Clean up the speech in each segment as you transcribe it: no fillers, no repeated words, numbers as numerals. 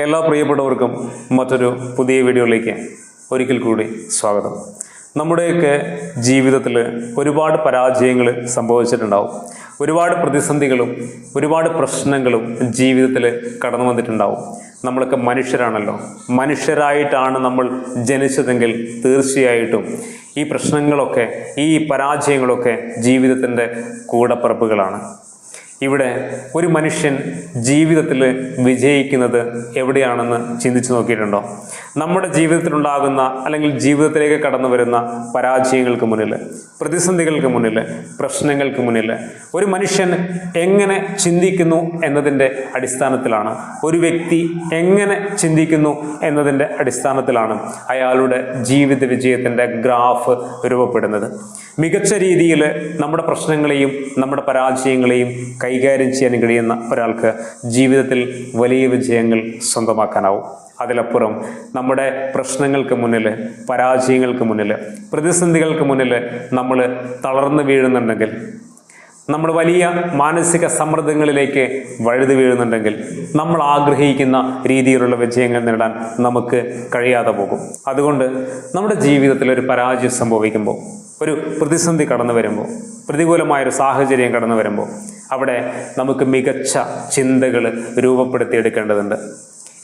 എല്ലാ പ്രിയപ്പെട്ടവർക്കും മറ്റൊരു പുതിയ വീഡിയോയിലേക്ക് ഒരിക്കൽ കൂടി സ്വാഗതം. നമ്മുടെയൊക്കെ ജീവിതത്തിൽ ഒരുപാട് പരാജയങ്ങൾ സംഭവിച്ചിട്ടുണ്ടാവും. ഒരുപാട് പ്രതിസന്ധികളും ഒരുപാട് പ്രശ്നങ്ങളും ജീവിതത്തിൽ കടന്നു വന്നിട്ടുണ്ടാവും. നമ്മളൊക്കെ മനുഷ്യരാണല്ലോ. മനുഷ്യരായിട്ടാണ് നമ്മൾ ജനിച്ചതെങ്കിൽ തീർച്ചയായിട്ടും ഈ പ്രശ്നങ്ങളൊക്കെ ഈ പരാജയങ്ങളൊക്കെ ജീവിതത്തിൻ്റെ കൂടപ്പിറപ്പുകളാണ്. ഇവിടെ ഒരു മനുഷ്യൻ ജീവിതത്തിൽ വിജയിക്കുന്നത് എവിടെയാണെന്ന് ചിന്തിച്ചു നോക്കിയിട്ടുണ്ടോ? നമ്മുടെ ജീവിതത്തിലുണ്ടാകുന്ന അല്ലെങ്കിൽ ജീവിതത്തിലേക്ക് കടന്നു വരുന്ന പരാജയങ്ങൾക്ക് മുന്നിൽ, പ്രതിസന്ധികൾക്ക് മുന്നിൽ, പ്രശ്നങ്ങൾക്ക് മുന്നിൽ ഒരു മനുഷ്യൻ എങ്ങനെ ചിന്തിക്കുന്നു എന്നതിൻ്റെ അടിസ്ഥാനത്തിലാണ്, ഒരു വ്യക്തി എങ്ങനെ ചിന്തിക്കുന്നു എന്നതിൻ്റെ അടിസ്ഥാനത്തിലാണ് അയാളുടെ ജീവിത വിജയത്തിൻ്റെ ഗ്രാഫ് രൂപപ്പെടുന്നത്. മികച്ച രീതിയിൽ നമ്മുടെ പ്രശ്നങ്ങളെയും നമ്മുടെ പരാജയങ്ങളെയും കൈകാര്യം ചെയ്യാൻ കഴിയുന്ന ഒരാൾക്ക് ജീവിതത്തിൽ വലിയ വിജയങ്ങൾ സ്വന്തമാക്കാനാവും. അതിലപ്പുറം നമ്മുടെ പ്രശ്നങ്ങൾക്ക് മുന്നിൽ, പരാജയങ്ങൾക്ക് മുന്നിൽ, പ്രതിസന്ധികൾക്ക് മുന്നിൽ നമ്മൾ തളർന്നു വീഴുന്നുണ്ടെങ്കിൽ, നമ്മൾ വലിയ മാനസിക സമ്മർദ്ദങ്ങളിലേക്ക് വഴുതി വീഴുന്നുണ്ടെങ്കിൽ, നമ്മൾ ആഗ്രഹിക്കുന്ന രീതിയിലുള്ള വിജയങ്ങൾ നേടാൻ നമുക്ക് കഴിയാതെ പോകും. അതുകൊണ്ട് നമ്മുടെ ജീവിതത്തിൽ ഒരു പരാജയം സംഭവിക്കുമ്പോൾ, ഒരു പ്രതിസന്ധി കടന്നു വരുമ്പോൾ, പ്രതികൂലമായൊരു സാഹചര്യം കടന്നു വരുമ്പോൾ അവിടെ നമുക്ക് മികച്ച ചിന്തകൾ രൂപപ്പെടുത്തിയെടുക്കേണ്ടതുണ്ട്.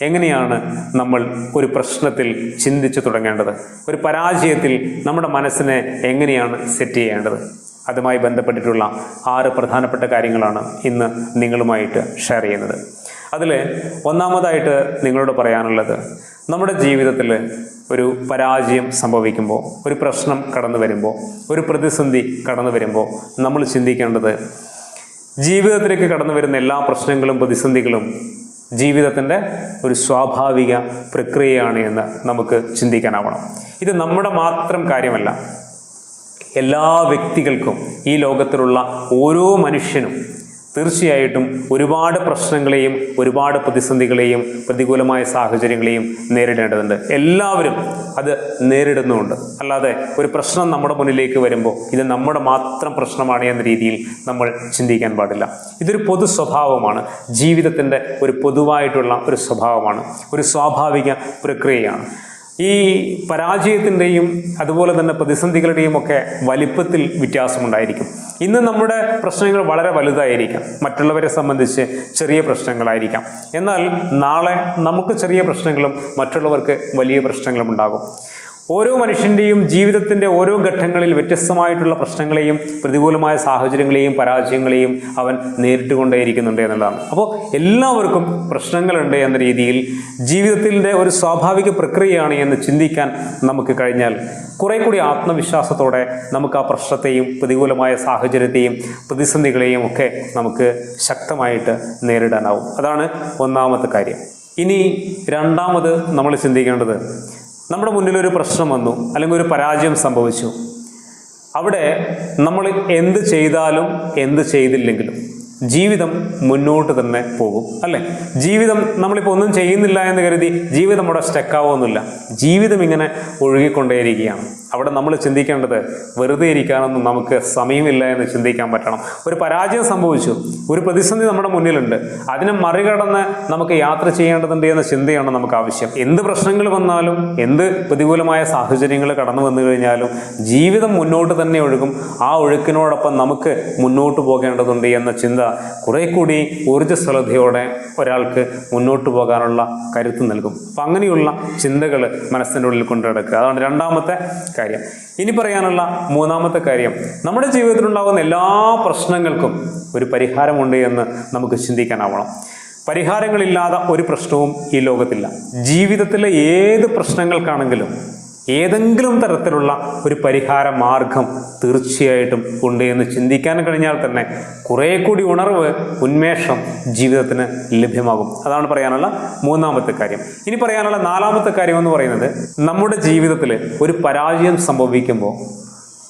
എങ്ങനെയാണ് നമ്മൾ ഒരു പ്രശ്നത്തിൽ ചിന്തിച്ചു തുടങ്ങേണ്ടത്? ഒരു പരാജയത്തിൽ നമ്മുടെ മനസ്സിനെ എങ്ങനെയാണ് സെറ്റ് ചെയ്യേണ്ടത്? അതുമായി ബന്ധപ്പെട്ടിട്ടുള്ള 6 പ്രധാനപ്പെട്ട കാര്യങ്ങളാണ് ഇന്ന് നിങ്ങളുമായിട്ട് ഷെയർ ചെയ്യുന്നത്. അതിൽ ഒന്നാമതായിട്ട് നിങ്ങളോട് പറയാനുള്ളത്, നമ്മുടെ ജീവിതത്തിൽ ഒരു പരാജയം സംഭവിക്കുമ്പോൾ, ഒരു പ്രശ്നം കടന്നു വരുമ്പോൾ, ഒരു പ്രതിസന്ധി കടന്നു വരുമ്പോൾ നമ്മൾ ചിന്തിക്കേണ്ടത്, ജീവിതത്തിലേക്ക് കടന്നു വരുന്ന എല്ലാ പ്രശ്നങ്ങളും പ്രതിസന്ധികളും ജീവിതത്തിൻ്റെ ഒരു സ്വാഭാവിക പ്രക്രിയയാണ് എന്ന് നമുക്ക് ചിന്തിക്കാനാവണം. ഇത് നമ്മുടെ മാത്രം കാര്യമല്ല. എല്ലാ വ്യക്തികൾക്കും, ഈ ലോകത്തിലുള്ള ഓരോ മനുഷ്യനും തീർച്ചയായിട്ടും ഒരുപാട് പ്രശ്നങ്ങളെയും ഒരുപാട് പ്രതിസന്ധികളെയും പ്രതികൂലമായ സാഹചര്യങ്ങളെയും നേരിടേണ്ടതുണ്ട്. എല്ലാവരും അത് നേരിടുന്നുമുണ്ട്. അല്ലാതെ ഒരു പ്രശ്നം നമ്മുടെ മുന്നിലേക്ക് വരുമ്പോൾ ഇത് നമ്മുടെ മാത്രം പ്രശ്നമാണ് എന്ന രീതിയിൽ നമ്മൾ ചിന്തിക്കാൻ പാടില്ല. ഇതൊരു പൊതു സ്വഭാവമാണ്. ജീവിതത്തിൻ്റെ ഒരു പൊതുവായിട്ടുള്ള ഒരു സ്വഭാവമാണ്, ഒരു സ്വാഭാവിക പ്രക്രിയയാണ്. ഈ പരാജയത്തിൻ്റെയും അതുപോലെ തന്നെ പ്രതിസന്ധികളുടെയും ഒക്കെ വലിപ്പത്തിൽ വ്യത്യാസമുണ്ടായിരിക്കും. ഇന്ന് നമ്മുടെ പ്രശ്നങ്ങൾ വളരെ വലുതായിരിക്കാം, മറ്റുള്ളവരെ സംബന്ധിച്ച് ചെറിയ പ്രശ്നങ്ങളായിരിക്കാം. എന്നാൽ നാളെ നമുക്ക് ചെറിയ പ്രശ്നങ്ങളും മറ്റുള്ളവർക്ക് വലിയ പ്രശ്നങ്ങളും ഉണ്ടാകും. ഓരോ മനുഷ്യൻ്റെയും ജീവിതത്തിൻ്റെ ഓരോ ഘട്ടങ്ങളിൽ വ്യത്യസ്തമായിട്ടുള്ള പ്രശ്നങ്ങളെയും പ്രതികൂലമായ സാഹചര്യങ്ങളെയും പരാജയങ്ങളെയും അവൻ നേരിട്ടുകൊണ്ടേയിരിക്കുന്നുണ്ട് എന്നുള്ളതാണ്. അപ്പോൾ എല്ലാവർക്കും പ്രശ്നങ്ങളുണ്ട് എന്ന രീതിയിൽ ജീവിതത്തിൻ്റെ ഒരു സ്വാഭാവിക പ്രക്രിയയാണ് എന്ന് ചിന്തിക്കാൻ നമുക്ക് കഴിഞ്ഞാൽ കുറെ കൂടി ആത്മവിശ്വാസത്തോടെ നമുക്ക് ആ പ്രശ്നത്തെയും പ്രതികൂലമായ സാഹചര്യത്തെയും പ്രതിസന്ധികളെയും ഒക്കെ നമുക്ക് ശക്തമായിട്ട് നേരിടാനാവും. അതാണ് ഒന്നാമത്തെ കാര്യം. ഇനി രണ്ടാമത് നമ്മൾ ചിന്തിക്കേണ്ടത്, നമ്മുടെ മുന്നിലൊരു പ്രശ്നം വന്നു അല്ലെങ്കിൽ ഒരു പരാജയം സംഭവിച്ചു. അവിടെ നമ്മൾ എന്ത് ചെയ്താലും എന്ത് ചെയ്തില്ലെങ്കിലും ജീവിതം മുന്നോട്ട് തന്നെ പോകും, അല്ലേ? ജീവിതം നമ്മളിപ്പോൾ ഒന്നും ചെയ്യുന്നില്ല എന്ന് കരുതി ജീവിതം അവിടെ സ്റ്റക്കാവുന്നില്ല. ജീവിതം ഇങ്ങനെ ഒഴുകിക്കൊണ്ടേയിരിക്കുകയാണ്. അവിടെ നമ്മൾ ചിന്തിക്കേണ്ടത്, വെറുതെ ഇരിക്കാനൊന്നും നമുക്ക് സമയമില്ല എന്ന് ചിന്തിക്കാൻ പറ്റണം. ഒരു പരാജയം സംഭവിച്ചു, ഒരു പ്രതിസന്ധി നമ്മുടെ മുന്നിലുണ്ട്, അതിനെ മറികടന്ന് നമുക്ക് യാത്ര ചെയ്യേണ്ടതുണ്ട് എന്ന ചിന്തയാണ് നമുക്ക് ആവശ്യം. എന്ത് പ്രശ്നങ്ങൾ വന്നാലും, എന്ത് പ്രതികൂലമായ സാഹചര്യങ്ങൾ കടന്നു വന്നു കഴിഞ്ഞാലും ജീവിതം മുന്നോട്ട് തന്നെ ഒഴുകും. ആ ഒഴുക്കിനോടൊപ്പം നമുക്ക് മുന്നോട്ട് പോകേണ്ടതുണ്ട് എന്ന ചിന്ത കുറെ കൂടി ഊർജ്ജസ്വലതയോടെ ഒരാൾക്ക് മുന്നോട്ട് പോകാനുള്ള കരുത്ത് നൽകും. അപ്പം അങ്ങനെയുള്ള ചിന്തകൾ മനസ്സിൻ്റെ ഉള്ളിൽ കൊണ്ടു നടക്കുക. അതാണ് രണ്ടാമത്തെ കാര്യം. ഇനി പറയാനുള്ള മൂന്നാമത്തെ കാര്യം, നമ്മുടെ ജീവിതത്തിലുണ്ടാകുന്ന എല്ലാ പ്രശ്നങ്ങൾക്കും ഒരു പരിഹാരമുണ്ട് എന്ന് നമുക്ക് ചിന്തിക്കാനാവണം. പരിഹാരങ്ങളില്ലാതെ ഒരു പ്രശ്നവും ഈ ലോകത്തില്ല. ജീവിതത്തിലെ ഏത് പ്രശ്നങ്ങൾക്കാണെങ്കിലും ഏതെങ്കിലും തരത്തിലുള്ള ഒരു പരിഹാര മാർഗം തീർച്ചയായിട്ടും ഉണ്ട് എന്ന് ചിന്തിക്കാൻ കഴിഞ്ഞാൽ തന്നെ കുറേ കൂടി ഉണർവ്, ഉന്മേഷം ജീവിതത്തിന് ലഭ്യമാകും. അതാണ് പറയാനുള്ള മൂന്നാമത്തെ കാര്യം. ഇനി പറയാനുള്ള നാലാമത്തെ കാര്യം എന്ന് പറയുന്നത്, നമ്മുടെ ജീവിതത്തിൽ ഒരു പരാജയം സംഭവിക്കുമ്പോൾ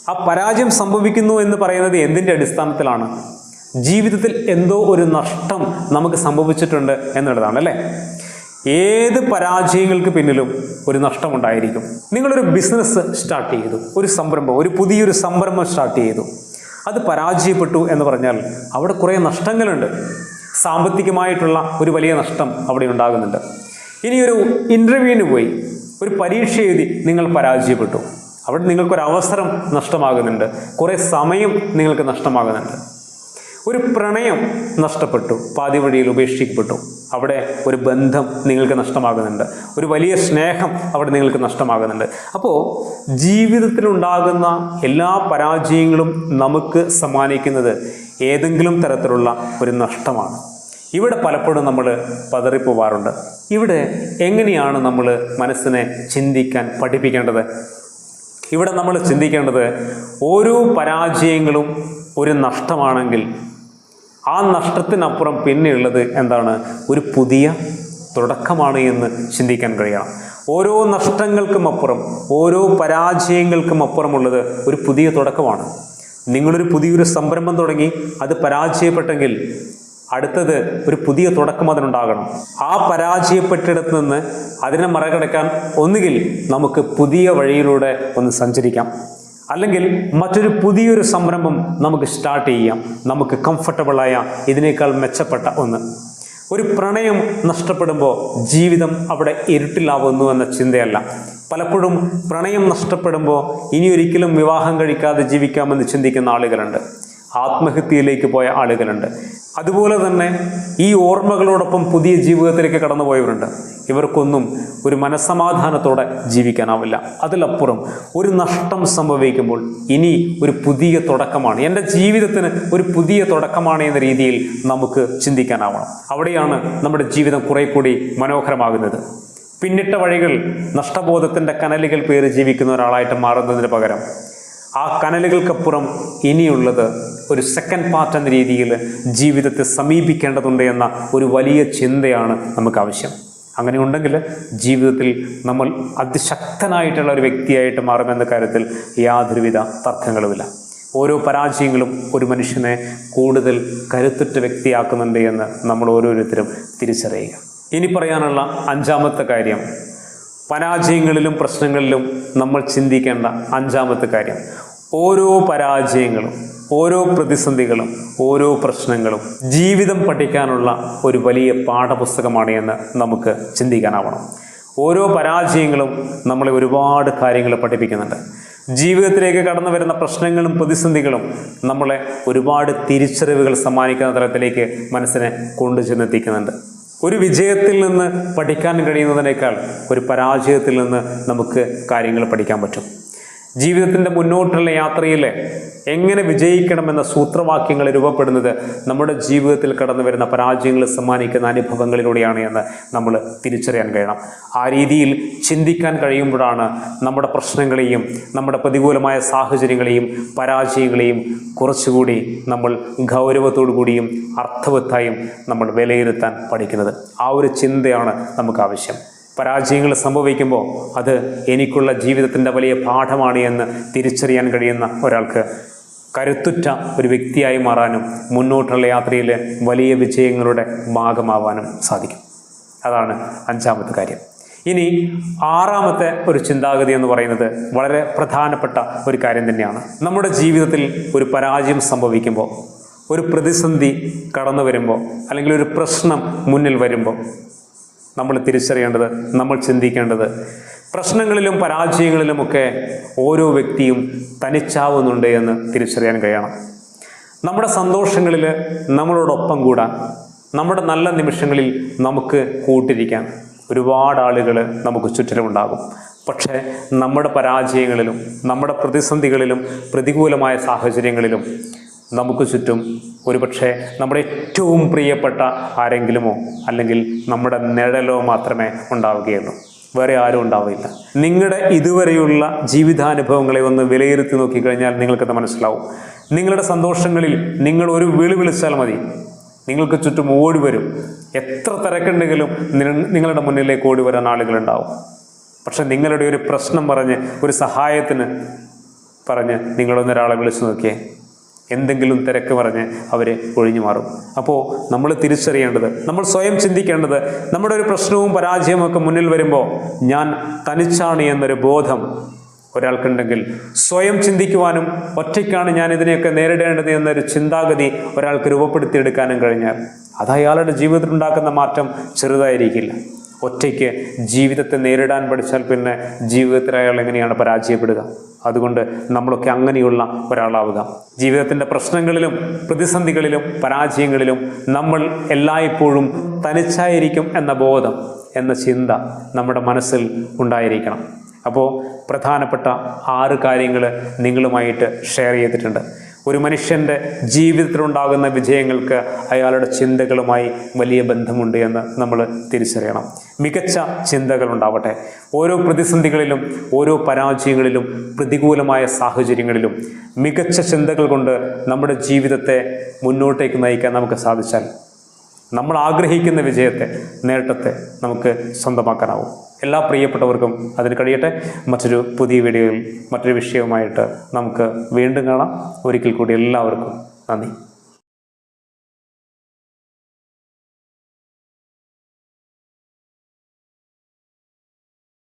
ആ പരാജയം സംഭവിക്കുന്നു എന്ന് പറയുന്നത് എന്തിൻ്റെ അടിസ്ഥാനത്തിലാണ്? ജീവിതത്തിൽ എന്തോ ഒരു നഷ്ടം നമുക്ക് സംഭവിച്ചിട്ടുണ്ട് എന്നുള്ളതാണ്, അല്ലേ? ഏത് പരാജയങ്ങൾക്ക് പിന്നിലും ഒരു നഷ്ടമുണ്ടായിരിക്കും. നിങ്ങളൊരു ബിസിനസ് സ്റ്റാർട്ട് ചെയ്തു, ഒരു സംരംഭം, ഒരു പുതിയൊരു സംരംഭം സ്റ്റാർട്ട് ചെയ്തു, അത് പരാജയപ്പെട്ടു എന്ന് പറഞ്ഞാൽ അവിടെ കുറേ നഷ്ടങ്ങളുണ്ട്. സാമ്പത്തികമായിട്ടുള്ള ഒരു വലിയ നഷ്ടം അവിടെ ഉണ്ടാകുന്നുണ്ട്. ഇനി ഒരു ഇൻ്റർവ്യൂവിന് പോയി, ഒരു പരീക്ഷ എഴുതി നിങ്ങൾ പരാജയപ്പെട്ടു. അവിടെ നിങ്ങൾക്കൊരവസരം നഷ്ടമാകുന്നുണ്ട്, കുറേ സമയം നിങ്ങൾക്ക് നഷ്ടമാകുന്നുണ്ട്. ഒരു പ്രണയം നഷ്ടപ്പെട്ടു, പാതി വഴിയിൽ ഉപേക്ഷിക്കപ്പെട്ടു, അവിടെ ഒരു ബന്ധം നിങ്ങൾക്ക് നഷ്ടമാകുന്നുണ്ട്, ഒരു വലിയ സ്നേഹം അവിടെ നിങ്ങൾക്ക് നഷ്ടമാകുന്നുണ്ട്. അപ്പോൾ ജീവിതത്തിലുണ്ടാകുന്ന എല്ലാ പരാജയങ്ങളും നമുക്ക് സമ്മാനിക്കുന്നത് ഏതെങ്കിലും തരത്തിലുള്ള ഒരു നഷ്ടമാണ്. ഇവിടെ പലപ്പോഴും നമ്മൾ പതറിപ്പോവാറുണ്ട്. ഇവിടെ എങ്ങനെയാണ് നമ്മൾ മനസ്സിനെ ചിന്തിക്കാൻ പഠിപ്പിക്കേണ്ടത്? ഇവിടെ നമ്മൾ ചിന്തിക്കേണ്ടത്, ഓരോ പരാജയങ്ങളും ഒരു നഷ്ടമാണെങ്കിൽ ആ നഷ്ടത്തിനപ്പുറം പിന്നെയുള്ളത് എന്താണ്? ഒരു പുതിയ തുടക്കമാണ് എന്ന് ചിന്തിക്കാൻ കഴിയണം. ഓരോ നഷ്ടങ്ങൾക്കും അപ്പുറം, ഓരോ പരാജയങ്ങൾക്കും അപ്പുറമുള്ളത് ഒരു പുതിയ തുടക്കമാണ്. നിങ്ങളൊരു പുതിയൊരു സംരംഭം തുടങ്ങി, അത് പരാജയപ്പെട്ടെങ്കിൽ അടുത്തത് ഒരു പുതിയ തുടക്കം അതിനുണ്ടാകണം. ആ പരാജയപ്പെട്ടിടത്ത് നിന്ന് അതിനെ മറികടക്കാൻ ഒന്നുകിൽ നമുക്ക് പുതിയ വഴിയിലൂടെ ഒന്ന് സഞ്ചരിക്കാം, അല്ലെങ്കിൽ മറ്റൊരു പുതിയൊരു സംരംഭം നമുക്ക് സ്റ്റാർട്ട് ചെയ്യാം, നമുക്ക് കംഫർട്ടബിളായ ഇതിനേക്കാൾ മെച്ചപ്പെട്ട ഒന്ന്. ഒരു പ്രണയം നഷ്ടപ്പെടുമ്പോൾ ജീവിതം അവിടെ ഇരുട്ടിലാവുന്നു എന്ന ചിന്തയല്ല. പലപ്പോഴും പ്രണയം നഷ്ടപ്പെടുമ്പോൾ ഇനിയൊരിക്കലും വിവാഹം കഴിക്കാതെ ജീവിക്കാമെന്ന് ചിന്തിക്കുന്ന ആളുകളുണ്ട്, ആത്മഹത്യയിലേക്ക് പോയ ആളുകളുണ്ട്. അതുപോലെ തന്നെ ഈ ഓർമ്മകളോടൊപ്പം പുതിയ ജീവിതത്തിലേക്ക് കടന്നുപോയവരുണ്ട്. ഇവർക്കൊന്നും ഒരു മനസ്സമാധാനത്തോടെ ജീവിക്കാനാവില്ല. അതിലപ്പുറം ഒരു നഷ്ടം സംഭവിക്കുമ്പോൾ ഇനി ഒരു പുതിയ തുടക്കമാണ്, എൻ്റെ ജീവിതത്തിന് ഒരു പുതിയ തുടക്കമാണ് എന്ന രീതിയിൽ നമുക്ക് ചിന്തിക്കാനാവണം. അവിടെയാണ് നമ്മുടെ ജീവിതം കുറെ കൂടി മനോഹരമാകുന്നത്. പിന്നിട്ട വഴികൾ നഷ്ടബോധത്തിൻ്റെ കനലുകൾ പേറി ജീവിക്കുന്ന ഒരാളായിട്ട് മാറുന്നതിന് പകരം ആ കനലുകൾക്കപ്പുറം ഇനിയുള്ളത് ഒരു സെക്കൻഡ് പാർട്ട് എന്ന രീതിയിൽ ജീവിതത്തെ സമീപിക്കേണ്ടതുണ്ട് എന്ന ഒരു വലിയ ചിന്തയാണ് നമുക്ക് ആവശ്യം. അങ്ങനെ ഉണ്ടെങ്കിൽ ജീവിതത്തിൽ നമ്മൾ അതിശക്തനായിട്ടുള്ള ഒരു വ്യക്തിയായിട്ട് മാറുമെന്ന കാര്യത്തിൽ യാതൊരുവിധ തർക്കങ്ങളുമില്ല. ഓരോ പരാജയങ്ങളും ഒരു മനുഷ്യനെ കൂടുതൽ കരുത്തുറ്റ വ്യക്തിയാക്കുന്നുണ്ട് എന്ന് നമ്മൾ ഓരോരുത്തരും തിരിച്ചറിയുക. ഇനി പറയാനുള്ള അഞ്ചാമത്തെ കാര്യം, പരാജയങ്ങളിലും പ്രശ്നങ്ങളിലും നമ്മൾ ചിന്തിക്കേണ്ട അഞ്ചാമത്തെ കാര്യം, ഓരോ പരാജയങ്ങളും, ഓരോ പ്രതിസന്ധികളും, ഓരോ പ്രശ്നങ്ങളും ജീവിതം പഠിക്കാനുള്ള ഒരു വലിയ പാഠപുസ്തകമാണ് എന്ന് നമുക്ക് ചിന്തിക്കാനാവണം. ഓരോ പരാജയങ്ങളും നമ്മളെ ഒരുപാട് കാര്യങ്ങൾ പഠിപ്പിക്കുന്നുണ്ട്. ജീവിതത്തിലേക്ക് കടന്നു വരുന്ന പ്രശ്നങ്ങളും പ്രതിസന്ധികളും നമ്മളെ ഒരുപാട് തിരിച്ചറിവുകൾ സമ്മാനിക്കുന്ന തലത്തിലേക്ക് മനസ്സിനെ കൊണ്ടുചെന്നെത്തിക്കുന്നുണ്ട്. ഒരു വിജയത്തിൽ നിന്ന് പഠിക്കാൻ കഴിയുന്നതിനേക്കാൾ ഒരു പരാജയത്തിൽ നിന്ന് നമുക്ക് കാര്യങ്ങൾ പഠിക്കാൻ പറ്റും. ജീവിതത്തിൻ്റെ മുന്നോട്ടുള്ള യാത്രയിൽ എങ്ങനെ വിജയിക്കണമെന്ന സൂത്രവാക്യങ്ങൾ രൂപപ്പെടുന്നത് നമ്മുടെ ജീവിതത്തിൽ കടന്നു വരുന്ന പരാജയങ്ങൾ സമ്മാനിക്കുന്ന അനുഭവങ്ങളിലൂടെയാണ് എന്ന് നമ്മൾ തിരിച്ചറിയാൻ കഴിയണം. ആ രീതിയിൽ ചിന്തിക്കാൻ കഴിയുമ്പോഴാണ് നമ്മുടെ പ്രശ്നങ്ങളെയും നമ്മുടെ പ്രതികൂലമായ സാഹചര്യങ്ങളെയും പരാജയങ്ങളെയും കുറച്ചുകൂടി നമ്മൾ ഗൗരവത്തോടു കൂടിയും അർത്ഥവത്തായും നമ്മൾ വിലയിരുത്താൻ പഠിക്കുന്നത്. ആ ഒരു ചിന്തയാണ് നമുക്ക് ആവശ്യം. പരാജയങ്ങൾ സംഭവിക്കുമ്പോൾ അത് എനിക്കുള്ള ജീവിതത്തിൻ്റെ വലിയ പാഠമാണ് എന്ന് തിരിച്ചറിയാൻ കഴിയുന്ന ഒരാൾക്ക് കരുത്തുറ്റ ഒരു വ്യക്തിയായി മാറാനും മുന്നോട്ടുള്ള യാത്രയിൽ വലിയ വിജയങ്ങളുടെ ഭാഗമാവാനും സാധിക്കും. അതാണ് അഞ്ചാമത്തെ കാര്യം. ഇനി ആറാമത്തെ ഒരു ചിന്താഗതി എന്ന് പറയുന്നത് വളരെ പ്രധാനപ്പെട്ട ഒരു കാര്യം തന്നെയാണ്. നമ്മുടെ ജീവിതത്തിൽ ഒരു പരാജയം സംഭവിക്കുമ്പോൾ, ഒരു പ്രതിസന്ധി കടന്നു വരുമ്പോൾ, അല്ലെങ്കിൽ ഒരു പ്രശ്നം മുന്നിൽ വരുമ്പോൾ നമ്മൾ തിരിച്ചറിയേണ്ടത്, നമ്മൾ ചിന്തിക്കേണ്ടത്, പ്രശ്നങ്ങളിലും പരാജയങ്ങളിലുമൊക്കെ ഓരോ വ്യക്തിയും തനിച്ചാവുന്നുണ്ട് എന്ന് തിരിച്ചറിയാൻ കഴിയണം. നമ്മുടെ സന്തോഷങ്ങളിൽ നമ്മളോടൊപ്പം കൂടാൻ, നമ്മുടെ നല്ല നിമിഷങ്ങളിൽ നമുക്ക് കൂട്ടിരിക്കാൻ ഒരുപാട് ആളുകൾ നമുക്ക് ചുറ്റിലുമുണ്ടാകും. പക്ഷേ നമ്മുടെ പരാജയങ്ങളിലും നമ്മുടെ പ്രതിസന്ധികളിലും പ്രതികൂലമായ സാഹചര്യങ്ങളിലും നമുക്ക് ചുറ്റും ഒരുപക്ഷെ നമ്മുടെ ഏറ്റവും പ്രിയപ്പെട്ട ആരെങ്കിലുമോ അല്ലെങ്കിൽ നമ്മുടെ നിഴലോ മാത്രമേ ഉണ്ടാവുകയുള്ളൂ, വേറെ ആരും ഉണ്ടാവില്ല. നിങ്ങളുടെ ഇതുവരെയുള്ള ജീവിതാനുഭവങ്ങളെ ഒന്ന് വിലയിരുത്തി നോക്കിക്കഴിഞ്ഞാൽ നിങ്ങൾക്കത് മനസ്സിലാവും. നിങ്ങളുടെ സന്തോഷങ്ങളിൽ നിങ്ങൾ ഒരു വിളി വിളിച്ചാൽ മതി, നിങ്ങൾക്ക് ചുറ്റും ഓടി വരും. എത്ര തിരക്കുണ്ടെങ്കിലും നിങ്ങളുടെ മുന്നിലേക്ക് ഓടി വരാൻ ആളുകളുണ്ടാവും. പക്ഷെ നിങ്ങളുടെ ഒരു പ്രശ്നം പറഞ്ഞ്, ഒരു സഹായത്തിന് പറഞ്ഞ് നിങ്ങളൊന്നൊരാളെ വിളിച്ചു നോക്കിയേ, എന്തെങ്കിലും തിരക്ക് പറഞ്ഞ് അവർ ഒഴിഞ്ഞു മാറും. അപ്പോൾ നമ്മൾ തിരിച്ചറിയേണ്ടത്, നമ്മൾ സ്വയം ചിന്തിക്കേണ്ടത്, നമ്മുടെ ഒരു പ്രശ്നവും പരാജയവും ഒക്കെ മുന്നിൽ വരുമ്പോൾ ഞാൻ തനിച്ചാണ് എന്നൊരു ബോധം ഒരാൾക്കുണ്ടെങ്കിൽ, സ്വയം ചിന്തിക്കുവാനും ഒറ്റയ്ക്കാണ് ഞാൻ ഇതിനെയൊക്കെ നേരിടേണ്ടത് എന്നൊരു ചിന്താഗതി ഒരാൾക്ക് രൂപപ്പെടുത്തിയെടുക്കാനും കഴിഞ്ഞാൽ അത് അയാളുടെ ജീവിതത്തിൽ ഉണ്ടാക്കുന്ന മാറ്റം ചെറുതായിരിക്കില്ല. ഒറ്റയ്ക്ക് ജീവിതത്തെ നേരിടാൻ പഠിച്ചാൽ പിന്നെ ജീവിതത്തിൽ അയാൾ എങ്ങനെയാണ് പരാജയപ്പെടുക? അതുകൊണ്ട് നമ്മളൊക്കെ അങ്ങനെയുള്ള ഒരാളാവുക. ജീവിതത്തിൻ്റെ പ്രശ്നങ്ങളിലും പ്രതിസന്ധികളിലും പരാജയങ്ങളിലും നമ്മൾ എല്ലായ്പ്പോഴും തനിച്ചായിരിക്കും എന്ന ബോധം, എന്ന ചിന്ത നമ്മുടെ മനസ്സിൽ ഉണ്ടായിരിക്കണം. അപ്പോൾ പ്രധാനപ്പെട്ട 6 കാര്യങ്ങൾ നിങ്ങളുമായിട്ട് ഷെയർ ചെയ്തിട്ടുണ്ട്. ഒരു മനുഷ്യൻ്റെ ജീവിതത്തിലുണ്ടാകുന്ന വിജയങ്ങൾക്ക് അയാളുടെ ചിന്തകളുമായി വലിയ ബന്ധമുണ്ട് എന്ന് നമ്മൾ തിരിച്ചറിയണം. മികച്ച ചിന്തകൾ ഉണ്ടാവട്ടെ. ഓരോ പ്രതിസന്ധികളിലും ഓരോ പരാജയങ്ങളിലും പ്രതികൂലമായ സാഹചര്യങ്ങളിലും മികച്ച ചിന്തകൾ കൊണ്ട് നമ്മുടെ ജീവിതത്തെ മുന്നോട്ടേക്ക് നയിക്കാൻ നമുക്ക് സാധിച്ചാൽ നമ്മൾ ആഗ്രഹിക്കുന്ന വിജയത്തെ, നേട്ടത്തെ നമുക്ക് സ്വന്തമാക്കാനാവും. എല്ലാ പ്രിയപ്പെട്ടവർക്കും അതിന് കഴിയട്ടെ. മറ്റൊരു പുതിയ വീഡിയോയിൽ മറ്റൊരു വിഷയവുമായിട്ട് നമുക്ക് വീണ്ടും കാണാം. ഒരിക്കൽ കൂടി എല്ലാവർക്കും നന്ദി.